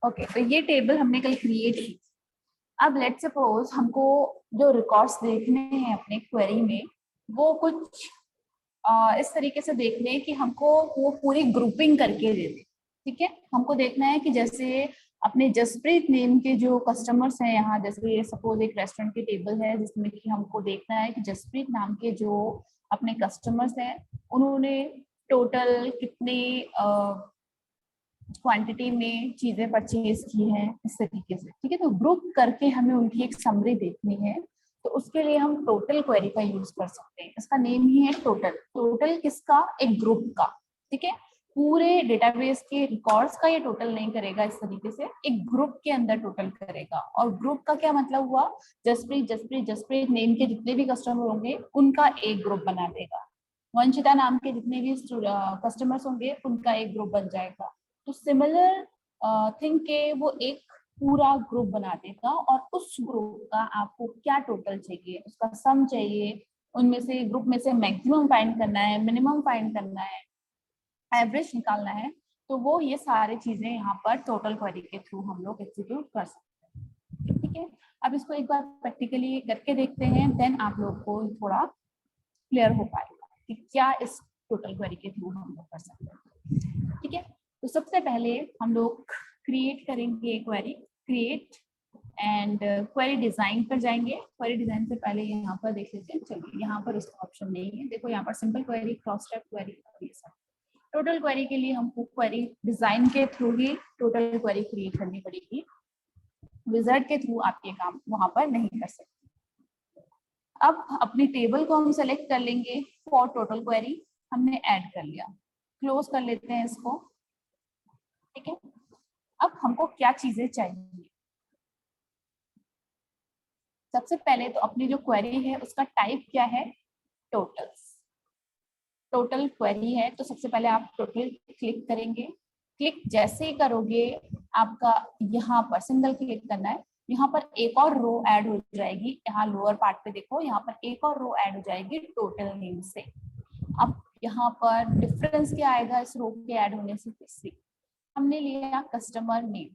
Okay, तो ये table हमने कल क्रिएट की। अब लेट्स सपोज हमको जो रिकॉर्ड्स देखने हैं अपने क्वेरी में वो कुछ इस तरीके से देखने हैं कि हमको वो पूरी ग्रुपिंग करके दे दे। ठीक है, हमको देखना है कि जैसे अपने जसप्रीत नेम के जो कस्टमर्स हैं यहाँ, जैसे सपोज एक रेस्टोरेंट की टेबल है जिसमें कि हमको देखना है कि जसप्रीत नाम के जो अपने कस्टमर्स हैं उन्होंने टोटल कितने क्वांटिटी में चीजें परचेज की हैं, इस तरीके से। ठीक है, तो ग्रुप करके हमें उनकी एक समरी देखनी है, तो उसके लिए हम टोटल क्वेरी का यूज कर सकते हैं। इसका नेम ही है टोटल। टोटल किसका? एक ग्रुप का। ठीक है, पूरे डेटाबेस के रिकॉर्ड्स का ये टोटल नहीं करेगा, इस तरीके से एक ग्रुप के अंदर टोटल करेगा। और ग्रुप का क्या मतलब हुआ? जसप्रीत जसप्रीत जसप्रीत नेम के जितने भी कस्टमर होंगे उनका एक ग्रुप बना देगा। वंशिता नाम के जितने भी कस्टमर्स होंगे उनका एक ग्रुप बन जाएगा। तो सिमिलर थिंग के वो एक पूरा ग्रुप बना देगा और उस ग्रुप का आपको क्या टोटल चाहिए, उसका सम चाहिए, उनमें से ग्रुप में से मैक्सिमम फाइंड करना है, मिनिमम फाइंड करना है, एवरेज निकालना है, तो वो ये सारी चीजें यहाँ पर टोटल क्वेरी के थ्रू हम लोग एग्जीक्यूट कर सकते हैं। ठीक है, अब इसको एक बार प्रैक्टिकली करके देखते हैं, देन आप लोग को थोड़ा क्लियर हो पाएगा कि क्या इस टोटल क्वेरी के थ्रू हम लोग कर सकते हैं। ठीक है, तो सबसे पहले हम लोग क्रिएट करेंगे query, create and query design पर जाएंगे। क्वेरी डिजाइन से पहले यहाँ पर देख लेते हैं। चलिए, यहाँ पर उसका ऑप्शन नहीं है। देखो यहाँ पर simple query, cross type query, ये सब। टोटल क्वेरी के लिए हमको क्वेरी डिजाइन के थ्रू ही टोटल क्वेरी क्रिएट करनी पड़ेगी। विजार्ड के थ्रू आप ये काम वहां पर नहीं कर सकते। अब अपनी टेबल को हम सेलेक्ट कर लेंगे फॉर टोटल क्वेरी, हमने ऐड कर लिया। क्लोज कर लेते हैं इसको। ठीक है, अब हमको क्या चीजें चाहिए? सबसे पहले तो अपनी जो क्वेरी है उसका टाइप क्या है? टोटल्स। टोटल क्वेरी है तो सबसे पहले आप टोटल क्लिक करेंगे। क्लिक जैसे ही करोगे आपका यहाँ पर सिंगल क्लिक करना है, यहाँ पर एक और रो ऐड हो जाएगी। यहाँ लोअर पार्ट पे देखो, यहाँ पर एक और रो ऐड हो जाएगी टोटल नेम से। अब यहाँ पर डिफरेंस क्या आएगा इस रो के ऐड होने से? किसी हमने लिया कस्टमर नेम,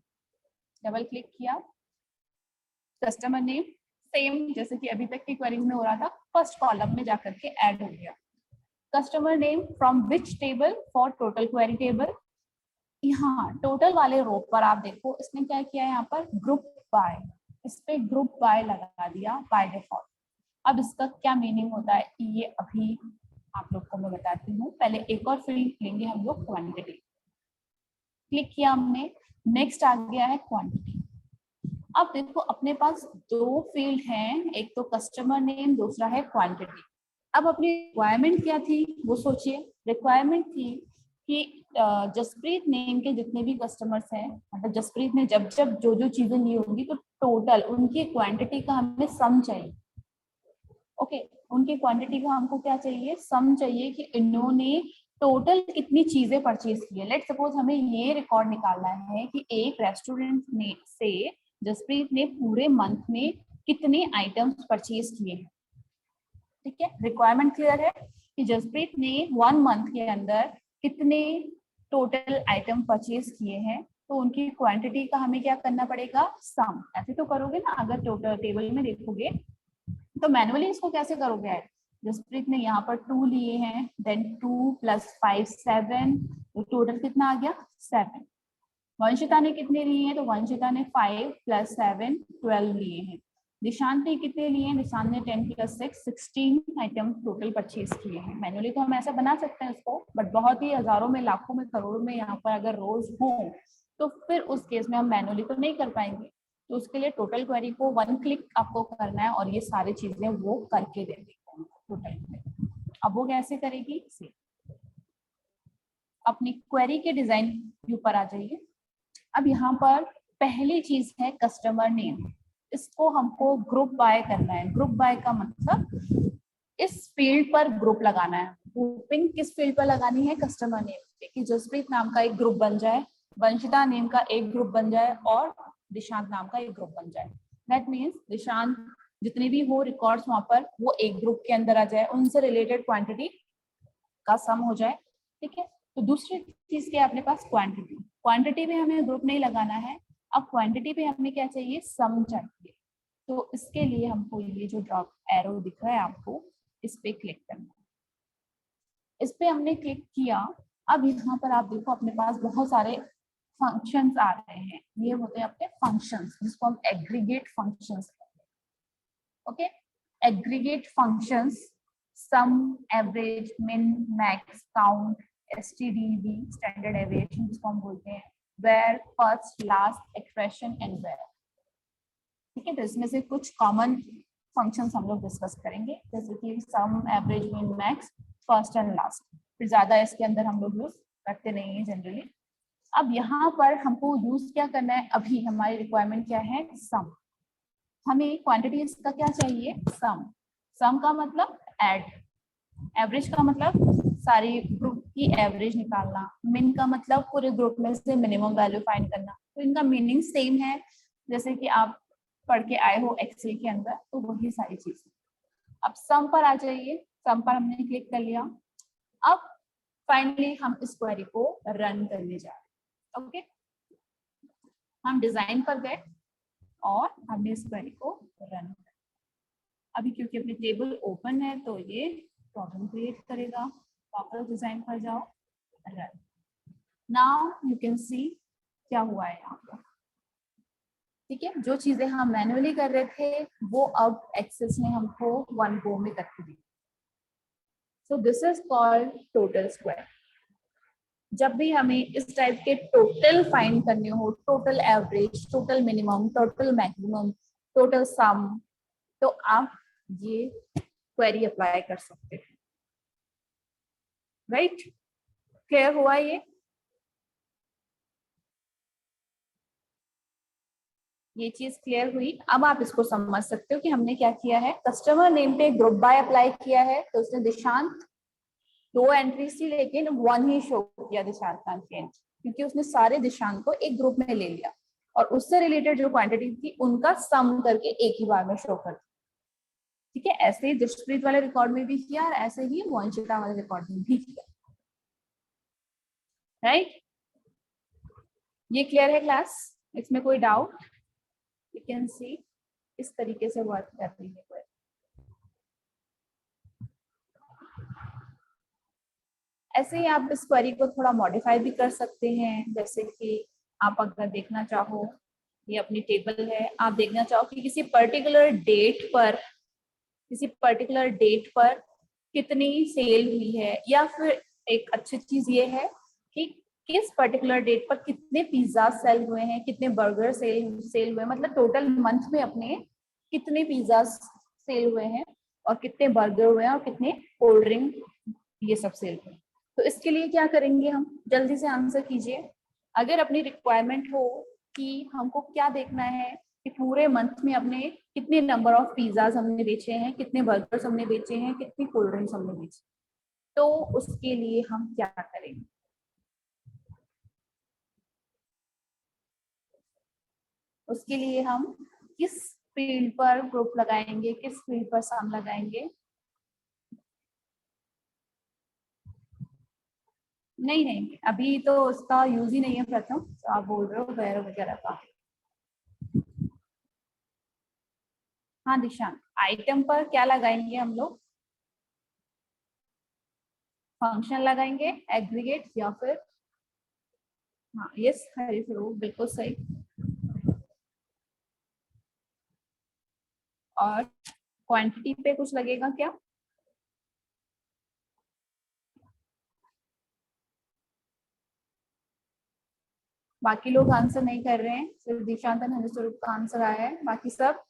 डबल क्लिक किया, कस्टमर नेम सेम जैसे कि अभी तक की क्वेरीज में हो रहा था, फर्स्ट कॉलम में जाकर के ऐड हो गया। Customer name from which table? For total query table. यहाँ टोटल वाले रो पर आप देखो इसने क्या किया है, यहाँ पर ग्रुप बाय, इस पे ग्रुप बाय लगा दिया बाय डिफॉल्ट। अब इसका क्या मीनिंग होता है ये अभी आप लोग को मैं बताती हूँ। पहले एक और फील्ड लेंगे हम लोग, क्वांटिटी। क्लिक किया हमने, नेक्स्ट आ गया है क्वांटिटी। अब देखो अपने पास दो फील्ड हैं, एक तो कस्टमर नेम, दूसरा है क्वांटिटी। अब अपनी रिक्वायरमेंट क्या थी वो सोचिए। रिक्वायरमेंट थी कि जसप्रीत नेम के जितने भी कस्टमर्स हैं, मतलब जसप्रीत ने जब जब जो जो चीजें ली होंगी तो टोटल उनकी क्वांटिटी का हमें सम चाहिए। ओके, उनकी क्वांटिटी का हमको क्या चाहिए? सम चाहिए कि इन्होंने टोटल कितनी चीजें परचेज की है। लेट सपोज हमें ये रिकॉर्ड निकालना है कि एक रेस्टोरेंट में से जसप्रीत ने पूरे मंथ में कितने आइटम्स परचेज किए हैं। ठीक है, रिक्वायरमेंट क्लियर है कि जसप्रीत ने 1 मंथ के अंदर कितने टोटल आइटम परचेज किए हैं, तो उनकी क्वांटिटी का हमें क्या करना पड़ेगा? सम। ऐसे तो करोगे ना, अगर टोटल टेबल में देखोगे तो मैनुअली इसको कैसे करोगे ऐड? जसप्रीत ने यहाँ पर 2 लिए हैं, देन 2 + 5 7, तो टोटल कितना आ गया? 7। वंशिता ने कितने लिए हैं? तो वंशिता ने 5 + 7 12 लिए हैं। निशांत ने कितने लिए हैं? निशांत ने 10 + 6 16 आइटम टोटल परचेज किए हैं। मैनुअली तो हम ऐसा बना सकते हैं उसको, बट बहुत ही हजारों में, लाखों में, करोड़ों में यहाँ पर अगर रोज हो तो फिर उस केस में हम मैनुअली तो नहीं कर पाएंगे। तो उसके लिए टोटल क्वेरी को 1 क्लिक आपको करना है और ये सारी चीजें वो करके दे देगी टोटल। अब वो कैसे करेगी? अपनी क्वेरी के डिजाइन के ऊपर आ जाइए। अब यहाँ पर पहली चीज है कस्टमर नेम। इसको हमको ग्रुप बाय करना है। ग्रुप बाय का मतलब इस फील्ड पर ग्रुप लगाना है। ग्रुपिंग किस फील्ड पर लगानी है? कस्टमर नेम पे, कि जसप्रीत नाम का एक ग्रुप बन जाए, वंशिता नेम का एक ग्रुप बन जाए और दिशांत नाम का एक ग्रुप बन जाए। दैट मीन्स दिशांत जितने भी हो रिकॉर्ड्स वहां पर वो एक ग्रुप के अंदर आ जाए, उनसे रिलेटेड क्वांटिटी का सम हो जाए। ठीक है, तो दूसरी चीज क्या है अपने पास? क्वांटिटी। क्वांटिटी में हमें ग्रुप नहीं लगाना है, अब क्वांटिटी पे हमें क्या चाहिए, सम चाहिए। तो इसके लिए हमको ये जो ड्रॉप एरो दिख रहा है आपको, इस पे क्लिक करना है। इस पे हमने क्लिक किया। अब यहाँ पर आप देखो अपने पास बहुत सारे फंक्शंस आ रहे हैं, ये होते हैं अपने फंक्शंस, जिसको हम एग्रीगेट फंक्शंस कहते हैं। Okay, aggregate functions, sum, average, min, max, count, STDEV, standard deviation जिसको हम बोलते हैं, where, first, last, expression and where. ठीक है, तो इसमें से कुछ कॉमन फंक्शंस हम लोग डिस्कस करेंगे, जैसे कि सम, average, min, max, first and last. फिर ज्यादा इसके अंदर हम लोग यूज करते नहीं है जनरली। अब यहाँ पर हमको यूज क्या करना है, अभी हमारी रिक्वायरमेंट क्या है, सम। हमें क्वांटिटी इसका क्या चाहिए, सम। सम का मतलब ऐड, एवरेज का मतलब सारी ग्रुप की एवरेज निकालना, मिन का मतलब पूरे ग्रुप में से मिनिमम वैल्यू फाइंड करना। तो इनका मीनिंग सेम है, जैसे कि आप पढ़ के आए हो एक्सेल के अंदर, तो वही सारी चीजें। अब सम पर आ जाइए, सम पर हमने क्लिक कर लिया। अब फाइनली हम इस क्वेरी को रन करने जा रहे हैं। ओके, हम डिजाइन पर गए और हमने इस क्वेरी को रन किया। अभी क्योंकि अपनी टेबल ओपन है तो ये प्रॉब्लम क्रिएट करेगा। वापस डिजाइन पर जाओ, run. Now you can see क्या हुआ है यहाँ पर। ठीक है, जो चीजें हम मैन्युअली कर रहे थे वो अब एक्सेस ने हमको वन गो में करके दी। So this is called total square. जब भी हमें इस टाइप के टोटल फाइंड करने हो, total average, total minimum, total maximum, total sum, तो आप ये क्वेरी अप्लाई कर सकते हैं। राइट, क्लियर हुआ ये चीज क्लियर हुई। अब आप इसको समझ सकते हो कि हमने क्या किया है। कस्टमर नेम पे ग्रुप बाय अप्लाई किया है, तो उसने दिशांत, 2 एंट्रीज थी लेकिन 1 ही शो किया दिशांत नाम की एंट्री, क्योंकि उसने सारे दिशांत को एक ग्रुप में ले लिया और उससे रिलेटेड जो क्वांटिटी थी उनका सम करके एक ही बार में शो कर दिया। ठीक है, ऐसे ही जसप्रीत वाले रिकॉर्ड में भी किया और ऐसे ही वंशिता वाले रिकॉर्ड में भी किया। राइट, ये क्लियर है क्लास, इसमें कोई डाउट? यू कैन सी इस तरीके से वर्क कर रही है। ऐसे ही आप इस क्वेरी को थोड़ा मॉडिफाई भी कर सकते हैं, जैसे कि आप अगर देखना चाहो, ये अपनी टेबल है, आप देखना चाहो कि किसी पर्टिकुलर डेट पर कितनी सेल हुई है, या फिर एक अच्छी चीज ये है कि किस पर्टिकुलर डेट पर कितने पिज्जा सेल हुए हैं, कितने बर्गर सेल हुए, मतलब टोटल मंथ में अपने कितने पिज्जा सेल हुए हैं और कितने बर्गर हुए हैं और कितने कोल्ड ड्रिंक ये सब सेल हुए। तो इसके लिए क्या करेंगे हम, जल्दी से आंसर कीजिए। अगर अपनी रिक्वायरमेंट हो कि हमको क्या देखना है कि पूरे मंथ में अपने कितने नंबर ऑफ पिज्जाज हमने बेचे हैं, कितने बर्गर्स हमने बेचे हैं, कितनी कोल्ड ड्रिंक्स हमने बेचे, तो उसके लिए हम क्या करेंगे। उसके लिए हम किस फील्ड पर ग्रुप लगाएंगे, किस फील्ड पर सम लगाएंगे। नहीं नहीं, अभी तो उसका यूज ही नहीं है प्रथम, तो आप बोल रहे हो वैर वगैरह का। हाँ दिशांत, आइटम पर क्या लगाएंगे हम लोग, फंक्शन लगाएंगे, एग्रीगेट या फिर, हाँ यस हरी स्वरूप बिल्कुल सही। और क्वांटिटी पे कुछ लगेगा क्या, बाकी लोग आंसर नहीं कर रहे हैं, सिर्फ दिशांत और हरी स्वरूप का आंसर आया है, बाकी सब।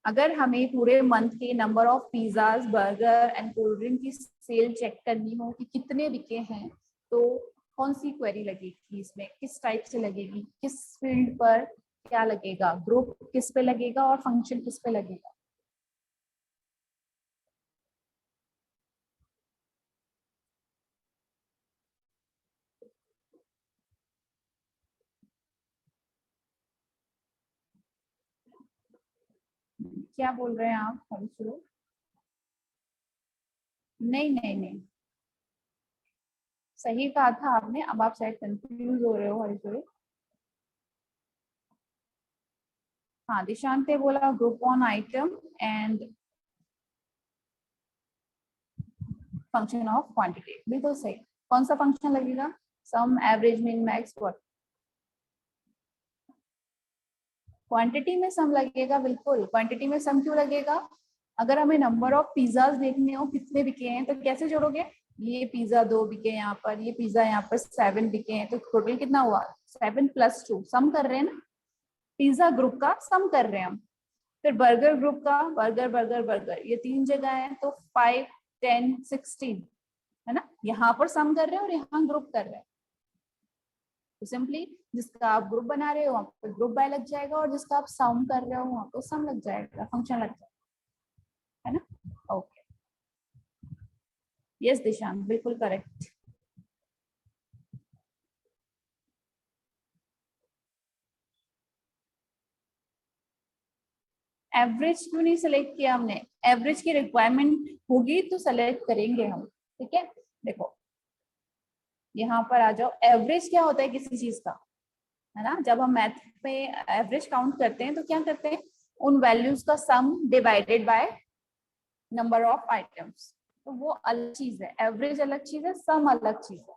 अगर हमें पूरे मंथ के number of pizzas, burger and cold drink की सेल चेक करनी हो कि कितने बिके हैं, तो कौन सी क्वेरी लगेगी, इसमें किस टाइप से लगेगी, किस फील्ड पर क्या लगेगा, ग्रुप किस पे लगेगा और फंक्शन किस पे लगेगा। क्या बोल रहे हैं आप हरीशुरू? नहीं नहीं नहीं, सही कहा था आपने, अब आप शायद कंफ्यूज हो रहे हो हरीशुरू। हाँ, दिशांत ने बोला group on item and function of quantity, बिल्कुल सही। कौन सा फंक्शन लगेगा? सम, average, min, max, what? Quantity में सम लगेगा, बिल्कुल। क्वांटिटी में सम क्यों लगेगा? अगर हमें नंबर ऑफ पिज्जाज देखने हो कितने बिके हैं तो कैसे जोड़ोगे? ये पिज्जा 2 बिके यहाँ पर, ये पिज्जा यहाँ पर 7 बिके हैं, तो टोटल कितना हुआ? 7 + 2, सम कर रहे हैं ना, पिज्जा ग्रुप का सम कर रहे हैं हम। फिर बर्गर ग्रुप का, बर्गर बर्गर बर्गर, ये 3 जगह है तो 5, 10, 16 है ना, यहाँ पर सम कर रहे हैं और यहाँ ग्रुप कर रहे हैं। तो सिंपली जिसका आप ग्रुप बना रहे हो वहाँ पर ग्रुप बाय लग जाएगा और जिसका आप सम कर रहे हो वहाँ पर सम लग जाएगा, फंक्शन लग जाएगा, है ना। ओके, यस दिशांत, बिल्कुल करेक्ट। एवरेज क्यों नहीं सेलेक्ट किया हमने? एवरेज की रिक्वायरमेंट होगी तो सेलेक्ट करेंगे हम, ठीक है। देखो यहाँ पर आ जाओ, एवरेज क्या होता है किसी चीज का, है ना। जब हम मैथ में एवरेज काउंट करते हैं तो क्या करते हैं, उन वैल्यूज का सम divided by number of items, तो वो अलग चीज है। एवरेज अलग चीज है, सम अलग चीज है,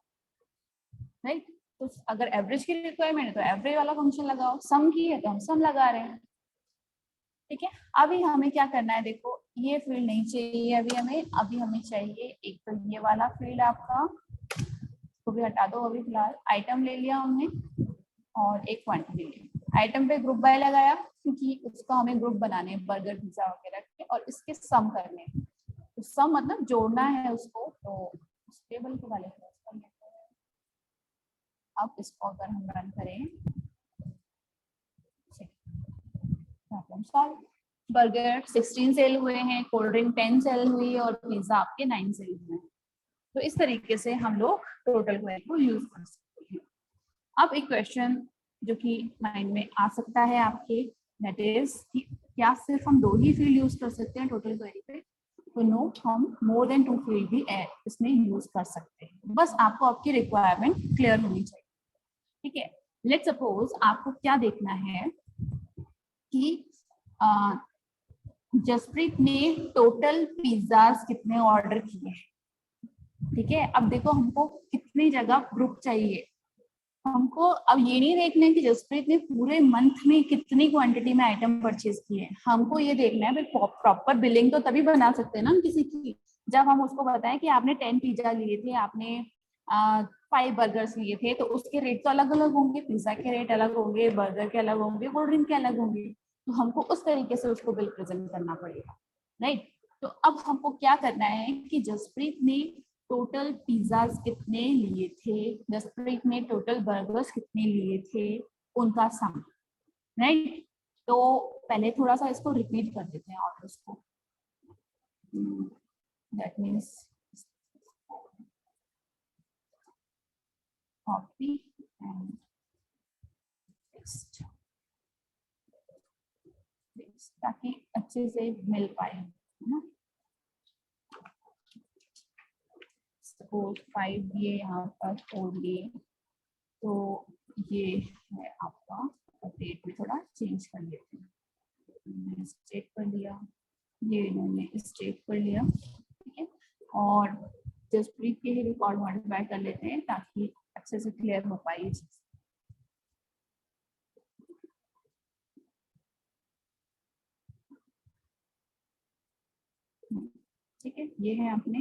राइट। तो अगर एवरेज की रिक्वायरमेंट है तो एवरेज वाला फंक्शन लगाओ, सम की है तो हम सम लगा रहे हैं, ठीक है। अभी हमें क्या करना है, देखो ये फील्ड नहीं चाहिए अभी हमें चाहिए एक तो ये वाला फील्ड आपका, इसको भी हटा दो अभी फिलहाल। आइटम ले लिया हमने और एक क्वांटिटी ले, आइटम पे ग्रुप बाय लगाया क्योंकि उसका हमें ग्रुप बनाने हैं, बर्गर पिज्जा वगैरह के, और इसके सम करने हैं। तो सम मतलब जोड़ना है उसको, तो उस टेबल के वाले अब इसको अगर हम रन करें, प्रॉब्लम सॉल्व। बर्गर 16 सेल हुए हैं, कोल्ड ड्रिंक 10 सेल हुई और पिज्जा आपके 9 सेल हुए हैं। तो इस तरीके से हम लोग टोटल क्वेरी को यूज कर सकते हैं। अब एक क्वेश्चन जो कि माइंड में आ सकता है आपके, दैट इज क्या सिर्फ हम 2 ही फील्ड यूज कर सकते हैं टोटल क्वेरी पे? तो नो, हम मोर देन 2 फील्ड भी इसमें यूज कर सकते हैं, बस आपको आपकी रिक्वायरमेंट क्लियर होनी चाहिए, ठीक है। लेट्स सपोज आपको क्या देखना है कि जसप्रीत ने टोटल पिज्जाज कितने ऑर्डर किए हैं, ठीक है। अब देखो हमको कितनी जगह ग्रुप चाहिए, हमको अब ये नहीं देखना है कि जसप्रीत ने पूरे मंथ में कितनी क्वांटिटी में आइटम परचेज किए, हमको ये देखना है प्रॉपर बिलिंग तो तभी बना सकते हैं ना हम किसी की, जब हम उसको बताएं कि आपने 10 पिज्जा लिए थे, आपने 5 बर्गर्स लिए थे, तो उसके रेट तो अलग अलग होंगे, पिज्जा के रेट अलग होंगे, बर्गर के अलग होंगे, कोल्ड ड्रिंक के अलग होंगे, तो हमको उस तरीके से उसको बिल प्रेजेंट करना पड़ेगा, राइट। तो अब हमको क्या करना है कि जसप्रीत ने टोटल पिज्जाज कितने लिए थे, जसप्रीत ने टोटल बर्गर्स कितने लिए थे, उनका सम, राइट। तो पहले थोड़ा सा इसको रिपीट कर देते हैं ऑर्डर्स को, that means copy and paste, ताकि अच्छे से मिल पाए, है ना। सपोज 5 ये यहाँ पर 4 ये, तो ये है आपका, डेट में थोड़ा चेंज कर लेते हैं, स्टेट कर लिया, ये इन्होंने स्टेट कर लिया, ठीक है। और जसप्रीत के ही रिकॉर्ड मॉडिफाई कर लेते हैं ताकि अच्छे से क्लियर हो पाए ये चीज, ठीक है। ये है आपने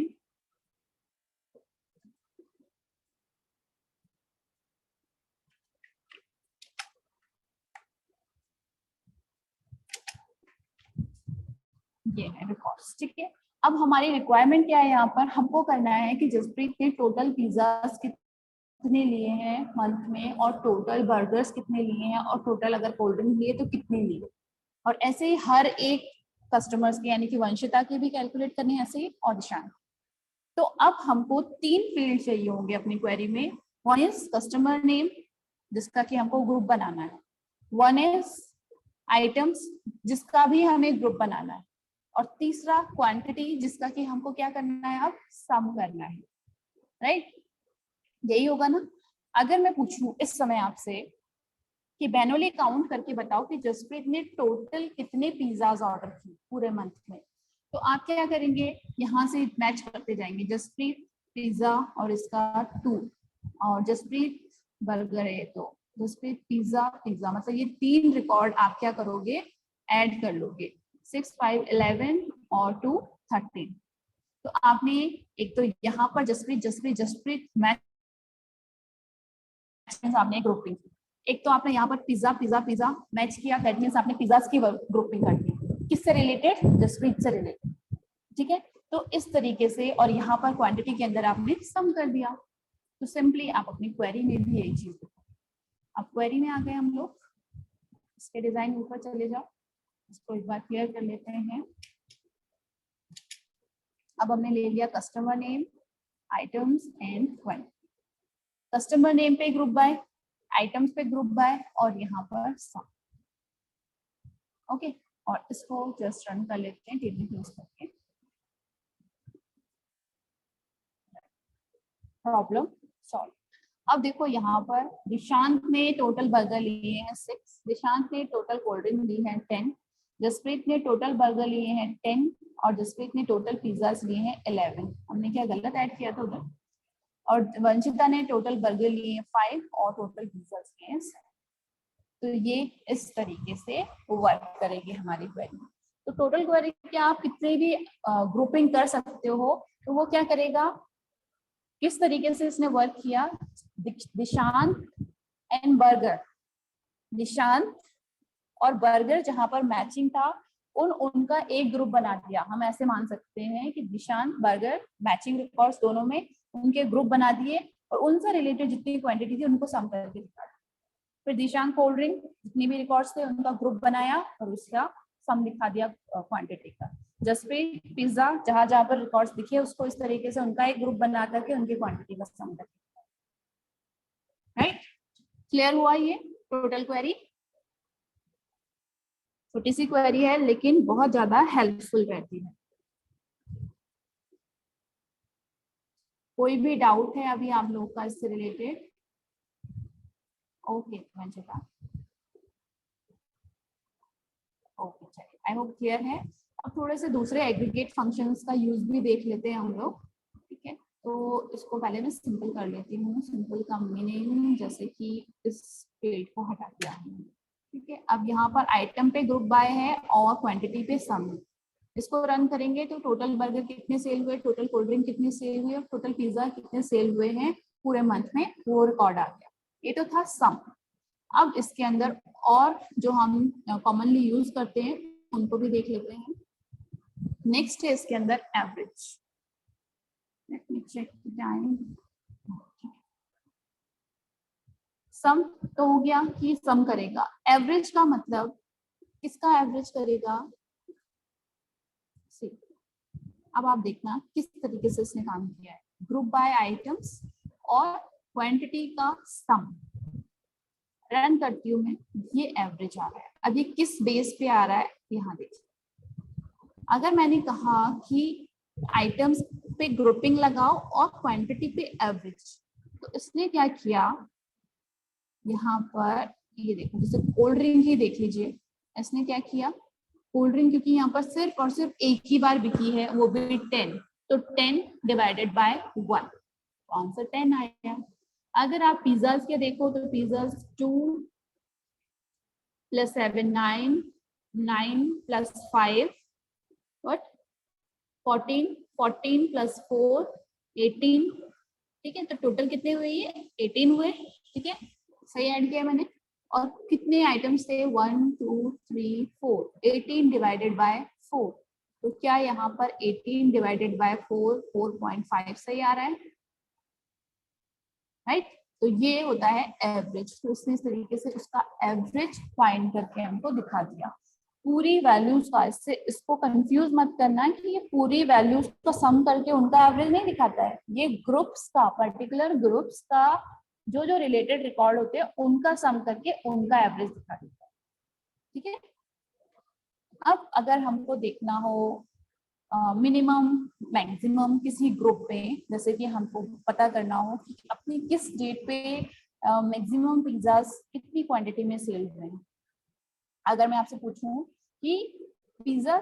ये है रिकॉर्ड्स, ठीक है। अब हमारी रिक्वायरमेंट क्या है यहाँ पर, हमको करना है कि जसप्रीत ने टोटल पिज्जाज कितने लिए हैं मंथ में, और टोटल बर्गर्स कितने लिए हैं, और टोटल अगर कोल्ड ड्रिंक लिए तो कितने लिए, और ऐसे ही हर एक कस्टमर्स के, यानी कि वंशिता के भी कैलकुलेट करने हैं, ऐसे ही और दिशांत। तो अब हमको 3 फील्ड चाहिए होंगे अपनी क्वेरी में, वन इज कस्टमर नेम जिसका कि हमको ग्रुप बनाना है, वन इज आइटम्स जिसका भी हमें ग्रुप बनाना है, और तीसरा क्वांटिटी जिसका कि हमको क्या करना है, अब सम करना है, राइट। यही होगा ना। अगर मैं पूछूं इस समय आपसे कि मैनुअली काउंट करके बताओ कि जसप्रीत ने टोटल कितने पिज्जाज ऑर्डर किए पूरे मंथ में। तो आप क्या करेंगे, यहाँ से मैच करते जाएंगे, जसप्रीत पिज्जा और इसका 2, और जसप्रीत बर्गर है तो जसप्रीत पिज्जा पिज्जा, मतलब ये 3 रिकॉर्ड आप क्या करोगे, ऐड कर लोगे, 6, 5, 11 और 2, 13। तो आपने एक तो यहाँ पर जसप्रीत जसप्रीत जसप्रीत मैच, आपने ग्रुपिंग, एक तो आपने यहाँ पर पिज्जा पिज्जा पिज्जा मैच किया, दैट मींस आपने पिज्जास की ग्रुपिंग कर दी, किससे रिलेटेड, जसप्रीत से रिलेटेड, ठीक है। तो इस तरीके से, और यहाँ पर क्वांटिटी के अंदर आपने सम कर दिया। तो सिंपली आप अपनी क्वेरी में भी यही चीज, अब क्वेरी में आ गए हम लोग, इसके डिजाइन ऊपर चले जाओ, इसको एक बार क्लियर कर लेते हैं। अब हमने ले लिया customer name, items and quantity. Customer name पे ग्रुप बाय, आइटम्स पे ग्रुप बाय, और यहाँ पर सम। ओके, और इसको जस्ट रन कर लेते हैं टेबल क्लोज करके। Problem solve. अब देखो यहाँ पर दिशांत ने टोटल बर्गर लिए हैं 6, दिशांत ने टोटल कोल्ड ड्रिंक ली है 10, जसप्रीत ने टोटल बर्गर लिए हैं 10, और जसप्रीत ने टोटल पिज्जास लिए हैं 11। हमने क्या गलत ऐड किया था उधर। और वंशिता ने टोटल बर्गर लिए हैं 5 और टोटल पिज्जास लिए हैं 7। तो ये इस तरीके से वर्क करेगी हमारी क्वेरी। तो टोटल क्वेरी क्या आप कितने भी ग्रुपिंग कर सकते हो, तो वो क्या करेगा, किस तरीके से इसने वर्क किया, दिशांत एंड बर्गर, निशांत और बर्गर जहां पर मैचिंग था उनका एक ग्रुप बना दिया। हम ऐसे मान सकते हैं कि निशांत बर्गर मैचिंग रिकॉर्ड्स दोनों में उनके ग्रुप बना दिए, और उनसे रिलेटेड जितनी क्वांटिटी थी उनको सम करके दिखा। फिर दिशांत कोल्ड ड्रिंक जितनी भी रिकॉर्ड्स थे उनका ग्रुप बनाया और उसका सम दिखा दिया क्वांटिटी का। जसप्रीत पिज्जा जहां जहां पर रिकॉर्ड्स दिखे उसको इस तरीके से उनका एक ग्रुप बना करके उनकी क्वांटिटी का सम कर। राइट, क्लियर हुआ ये टोटल क्वेरी? छोटी सी क्वेरी है लेकिन बहुत ज्यादा हेल्पफुल रहती है। कोई भी डाउट है अभी आप लोग का इससे रिलेटेड? ओके वंशिता, ओके चलिए, आई होप क्लियर है। अब थोड़े से दूसरे एग्रीगेट फंक्शंस का यूज भी देख लेते हैं हम लोग, ठीक है। तो इसको पहले मैं सिंपल कर लेती हूँ। सिंपल का मीनिंग जैसे कि इस फील्ड को हटा दिया हमने, ठीक है। अब यहाँ पर आइटम पे ग्रुप बाय है और क्वांटिटी पे सम। इसको रन करेंगे तो टोटल बर्गर कितने सेल हुए, टोटल कोल्ड ड्रिंक कितने सेल हुए और टोटल पिज्जा कितने सेल हुए हैं पूरे मंथ में, वो रिकॉर्ड आ गया। ये तो था सम। अब इसके अंदर और जो हम कॉमनली यूज करते हैं उनको भी देख लेते हैं। नेक्स्ट है इसके अंदर average. Let me check the time. Sum तो हो गया कि सम करेगा। एवरेज का मतलब किसका एवरेज करेगा? सी। अब आप देखना किस तरीके से इसने काम किया है। ग्रुप बाय आइटम्स और क्वांटिटी का सम रन करती हूँ मैं, ये एवरेज आ रहा है। अब ये किस बेस पे आ रहा है यहाँ देखिए। अगर मैंने कहा कि आइटम्स पे ग्रुपिंग लगाओ और क्वांटिटी पे एवरेज, तो इसने क्या किया, यहाँ पर ये देखो जैसे कोल्ड ड्रिंक ही देख लीजिए, इसने क्या किया, कोल्ड ड्रिंक क्योंकि यहाँ पर सिर्फ और सिर्फ एक ही बार बिकी है वो भी 10, तो 10 डिवाइडेड बाय 1, आंसर 10 आया। अगर आप पिज्जाज के देखो तो पिज्जाज 2 + 7 9, 9 + 5 व्हाट 14, 14 + 4 18, ठीक है। तो टोटल कितने हुए, ये 18 हुए, ठीक है, सही ऐड किया मैंने। और कितने आइटम्स थे, 1 2 3 4, 18 डिवाइडेड बाय 4, तो क्या यहाँ पर 18 डिवाइडेड बाय 4 4.5 सही आ रहा है, राइट। तो ये होता है एवरेज। तो इसने इस तरीके से उसका एवरेज फाइंड करके हमको दिखा दिया पूरी वैल्यूज का। इससे इसको कंफ्यूज मत करना कि ये पूरी वैल्यूज को सम करके उनका एवरेज नहीं दिखाता है, ये ग्रुप्स का, पर्टिकुलर ग्रुप्स का जो जो रिलेटेड रिकॉर्ड होते हैं उनका सम करके उनका एवरेज दिखा देता है, ठीक है। अब अगर हमको देखना हो मिनिमम मैक्सिमम किसी ग्रुप पे, जैसे कि हमको पता करना हो कि अपनी किस डेट पे मैक्सिमम पिज्जाज कितनी क्वांटिटी में सेल हुए हैं। अगर मैं आपसे पूछूं कि पिज्जा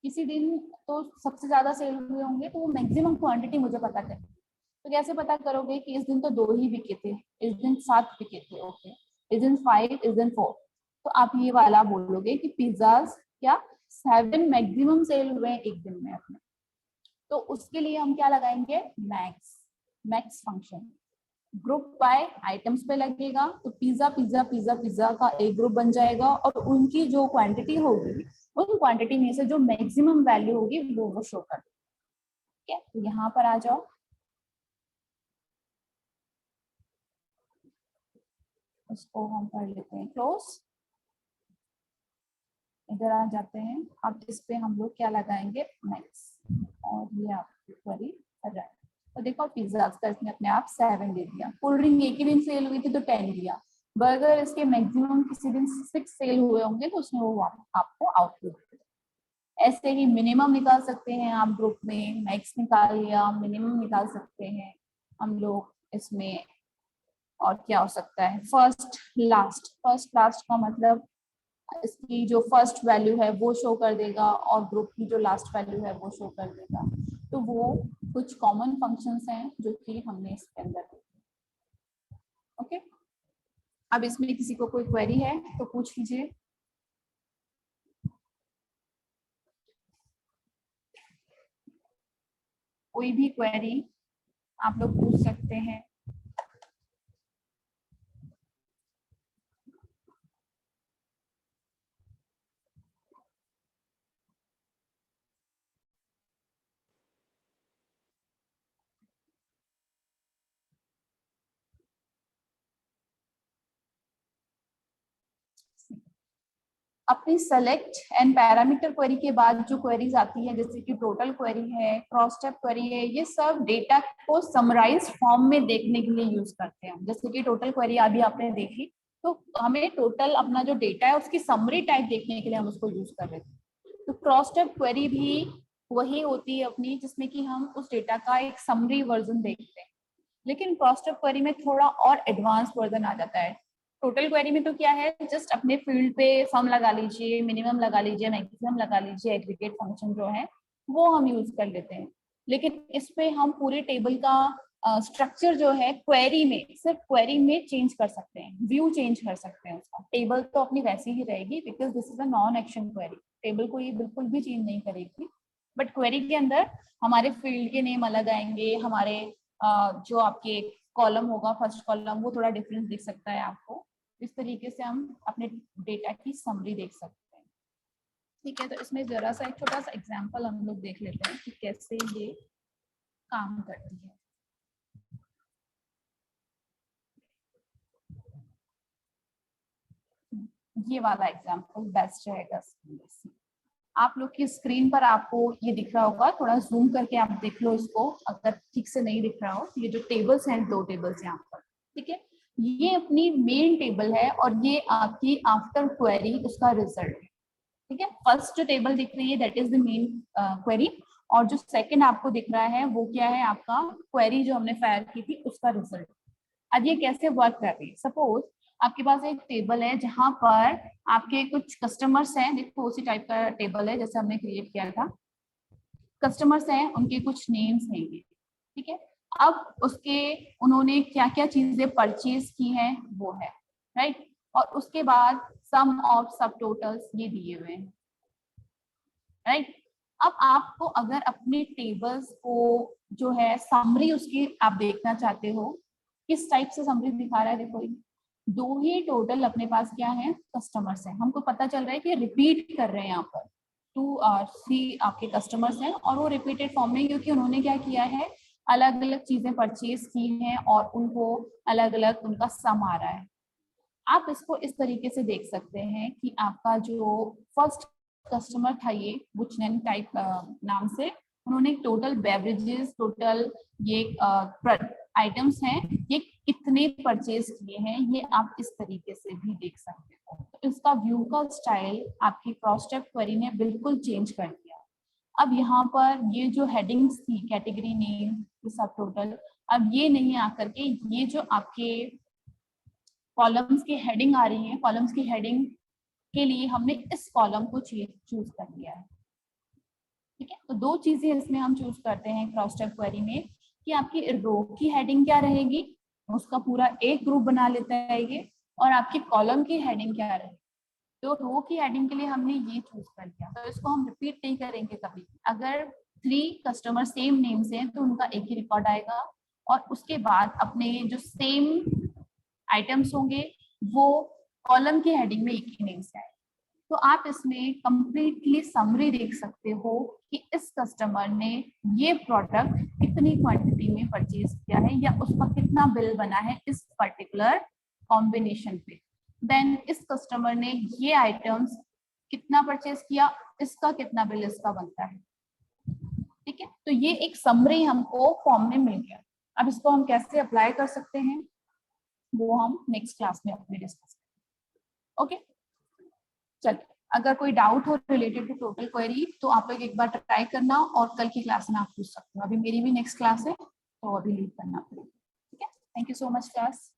किसी दिन तो सबसे ज्यादा सेल हुए होंगे, तो वो मैक्सिमम क्वांटिटी मुझे पता करें। तो कैसे पता करोगे कि इस दिन तो 2 ही बिके थे, इस दिन 7 बिके थे, ओके, इस दिन 5, इस दिन 4। तो आप ये वाला बोलोगे कि पिज्जाज क्या 7 मैक्सिमम सेल हुए हैं एक दिन में अपने। तो उसके लिए हम क्या लगाएंगे, max function. Group by items पे लगेगा, तो पिज्जा पिज्जा पिज्जा पिज्जा का एक ग्रुप बन जाएगा, और उनकी जो क्वांटिटी होगी उन क्वांटिटी में से जो मैक्सिमम वैल्यू होगी वो शो कर देगा। ठीक है, तो यहाँ पर आ जाओ, उसको हम कर लेते हैं क्लोज। इधर आ जाते हैं, अब इस पे हम लोग क्या लगाएंगे, मैक्स, और ये आपकी क्वेरी कर रहा है। तो देखो पिज्जा का इसने अपने आप 7 दे दिया, कोल्ड ड्रिंक एक ही दिन सेल हुई थी तो 10 दिया, बर्गर इसके मैक्सिमम किसी दिन 6 सेल हुए होंगे तो उसने वो आपको आउटपुट दिया। ऐसे ही मिनिमम निकाल सकते हैं आप ग्रुप में, मैक्स निकाल लिया, मिनिमम निकाल सकते हैं हम लोग इसमें। और क्या हो सकता है, फर्स्ट लास्ट का मतलब इसकी जो फर्स्ट वैल्यू है वो शो कर देगा, और ग्रुप की जो लास्ट वैल्यू है वो शो कर देगा। तो वो कुछ कॉमन फंक्शंस हैं जो कि हमने इसके अंदर देखे। ओके, अब इसमें किसी को कोई क्वेरी है तो पूछ लीजिए। कोई भी क्वेरी आप लोग पूछ सकते हैं। अपनी सेलेक्ट एंड पैरामीटर क्वेरी के बाद जो क्वेरीज आती है, जैसे कि टोटल क्वेरी है, क्रॉस स्टेप क्वेरी है, ये सब डेटा को समराइज फॉर्म में देखने के लिए यूज करते हैं। जैसे कि टोटल क्वेरी अभी आपने देखी, तो हमें टोटल अपना जो डेटा है उसकी समरी टाइप देखने के लिए हम उसको यूज कर रहे थे। तो क्रॉस स्टेप क्वेरी भी वही होती है अपनी, जिसमें कि हम उस डेटा का एक समरी वर्जन देखते हैं। लेकिन क्रॉस स्टेप क्वेरी में थोड़ा और एडवांस वर्जन आ जाता है। टोटल क्वेरी में तो क्या है, जस्ट अपने फील्ड पे सम लगा लीजिए, मिनिमम लगा लीजिए, मैक्सिमम लगा लीजिए, एग्रीगेट फंक्शन जो है वो हम यूज कर लेते हैं। लेकिन इस पे हम पूरे टेबल का स्ट्रक्चर जो है क्वेरी में, सिर्फ क्वेरी में चेंज कर सकते हैं, व्यू चेंज कर सकते हैं उसका। टेबल तो अपनी वैसी ही रहेगी, because this is a non action query, table को ये बिल्कुल भी चेंज नहीं करेगी। बट क्वेरी के अंदर हमारे फील्ड के नेम अलग आएंगे, हमारे जो आपके कॉलम होगा, फर्स्ट कॉलम, वो थोड़ा डिफरेंस दिख सकता है आपको। इस तरीके से हम अपने डेटा की समरी देख सकते हैं। ठीक है, तो इसमें जरा सा एक छोटा सा एग्जांपल हम लोग देख लेते हैं कि कैसे ये काम करती है। ये वाला एग्जांपल बेस्ट रहेगा। आप लोग की स्क्रीन पर आपको ये दिख रहा होगा, थोड़ा जूम करके आप देख लो इसको, अगर ठीक से नहीं दिख रहा हो। ये जो टेबल्स हैं, 2 टेबल्स यहाँ पर, ठीक है, ये अपनी मेन टेबल है, और ये आपकी आफ्टर क्वेरी उसका रिजल्ट है। ठीक है, फर्स्ट जो टेबल दिख रही है that is the main query, और जो सेकंड आपको दिख रहा है वो क्या है, आपका क्वेरी जो हमने फायर की थी उसका रिजल्ट। अब ये कैसे वर्क कर रही है, सपोज आपके पास एक टेबल है जहां पर आपके कुछ कस्टमर्स हैं, देखो उसी टाइप का टेबल है जैसे हमने क्रिएट किया था। कस्टमर्स हैं, उनके कुछ नेम्स हैं ये, ठीक है। अब उसके उन्होंने क्या क्या चीजें परचेज की हैं वो है, राइट, और उसके बाद सम ऑफ सब टोटल्स ये दिए हुए हैं, राइट। अब आपको अगर अपने टेबल्स को जो है समरी उसकी आप देखना चाहते हो, किस टाइप से समरी दिखा रहा है, देखो 2 ही टोटल अपने पास क्या है, कस्टमर्स हैं। हमको पता चल रहा है कि रिपीट कर रहे हैं यहाँ पर 2 और 3 आपके कस्टमर्स हैं, और वो रिपीटेड फॉर्म में, क्योंकि उन्होंने क्या किया है, अलग अलग चीजें परचेज की हैं और उनको अलग अलग उनका सम आ रहा है। आप इसको इस तरीके से देख सकते हैं कि आपका जो फर्स्ट कस्टमर था ये बुचनन टाइप नाम से, उन्होंने टोटल बेवरेजेस, टोटल ये आइटम्स हैं, ये कितने परचेज किए हैं, ये आप इस तरीके से भी देख सकते हो। तो इसका व्यू का स्टाइल आपकी क्रॉस स्टेप क्वेरी ने बिल्कुल चेंज कर दिया। अब यहाँ पर ये जो हेडिंग्स थी, कैटेगरी नेम, सब टोटल, अब ये नहीं आकर के ये जो आपके कॉलम्स की हेडिंग आ रही है, कॉलम्स की हेडिंग के लिए हमने इस कॉलम को चूज कर लिया है। ठीक है, तो दो चीजें इसमें हम चूज करते हैं क्रॉस चेक क्वेरी में कि आपकी रो की हेडिंग क्या रहेगी, उसका पूरा एक ग्रुप बना लेता है ये, और आपकी कॉलम की हेडिंग क्या रहेगी। तो रो की हेडिंग के लिए हमने ये चूज कर लिया, तो इसको हम रिपीट नहीं करेंगे कभी। अगर 3 कस्टमर सेम नेम से हैं तो उनका एक ही रिकॉर्ड आएगा, और उसके बाद अपने जो सेम आइटम्स होंगे वो कॉलम की हेडिंग में एक ही नेम से आएगा। तो आप इसमें कंप्लीटली समरी देख सकते हो कि इस कस्टमर ने ये प्रोडक्ट कितनी क्वांटिटी में परचेज किया है या उसका कितना बिल बना है इस पर्टिकुलर कॉम्बिनेशन पे। देन इस कस्टमर ने ये आइटम्स कितना परचेज किया, इसका कितना बिल इसका बनता है। ठीक है, तो ये एक समरी हमको फॉर्म में मिल गया। अब इसको हम कैसे अप्लाई कर सकते हैं वो हम नेक्स्ट क्लास में अपने डिस्कस करेंगे। ओके, चलिए, अगर कोई डाउट हो रिलेटेड टू टोटल क्वेरी तो आप लोग एक बार ट्राई करना और कल की क्लास में आप पूछ सकते हो। अभी मेरी भी नेक्स्ट क्लास है तो अभी लीव करना पड़ेगा। ठीक है, thank you so much class.